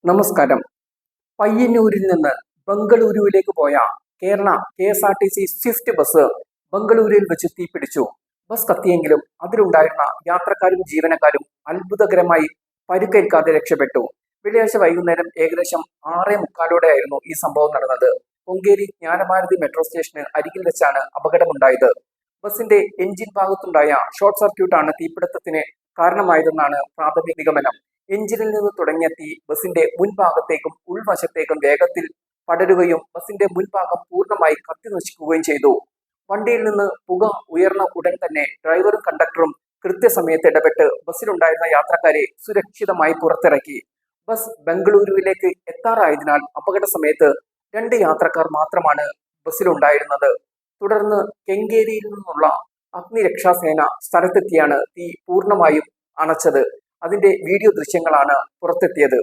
നമസ്കാരം. പയ്യന്നൂരിൽ നിന്ന് ബംഗളൂരുവിലേക്ക് പോയ കേരള KSRTC സ്വിഫ്റ്റ് ബസ് ബംഗളൂരുവിൽ വെച്ച് തീപിടിച്ചു. ബസ് കത്തിയെങ്കിലും അതിലുണ്ടായിരുന്ന യാത്രക്കാരും ജീവനക്കാരും അത്ഭുതകരമായി പരിക്കേൽക്കാതെ രക്ഷപ്പെട്ടു. വെള്ളിയാഴ്ച വൈകുന്നേരം ഏകദേശം 6:45 ഈ സംഭവം നടന്നത്. കൊങ്കേരി ജ്ഞാനഭാരതി മെട്രോ സ്റ്റേഷന് അരികിൽ വെച്ചാണ് അപകടമുണ്ടായത്. ബസിന്റെ എഞ്ചിൻ ഭാഗത്തുണ്ടായ ഷോർട്ട് സർക്യൂട്ടാണ് തീപിടുത്തത്തിന് കാരണമായതെന്നാണ് പ്രാഥമിക നിഗമനം. എഞ്ചിനിൽ നിന്ന് തുടങ്ങിയ തീ ബസിന്റെ മുൻഭാഗത്തേക്കും ഉൾവശത്തേക്കും വേഗത്തിൽ പടരുകയും ബസിന്റെ മുൻഭാഗം പൂർണ്ണമായി കത്തി നശിക്കുകയും ചെയ്തു. വണ്ടിയിൽ നിന്ന് പുക ഉയർന്ന ഉടൻ തന്നെ ഡ്രൈവറും കണ്ടക്ടറും കൃത്യസമയത്ത് ഇടപെട്ട് ബസ്സിലുണ്ടായിരുന്ന യാത്രക്കാരെ സുരക്ഷിതമായി പുറത്തിറക്കി. ബസ് ബംഗളൂരുവിലേക്ക് എത്താറായതിനാൽ അപകട സമയത്ത് 2 യാത്രക്കാർ മാത്രമാണ് ബസ്സിലുണ്ടായിരുന്നത്. തുടർന്ന് കെങ്കേരിയിൽ നിന്നുള്ള അഗ്നിരക്ഷാസേന സ്ഥലത്തെത്തിയാണ് തീ പൂർണ്ണമായും അണച്ചത്. അതിന്റെ വീഡിയോ ദൃശ്യങ്ങളാണ് പുറത്തെത്തിയത്.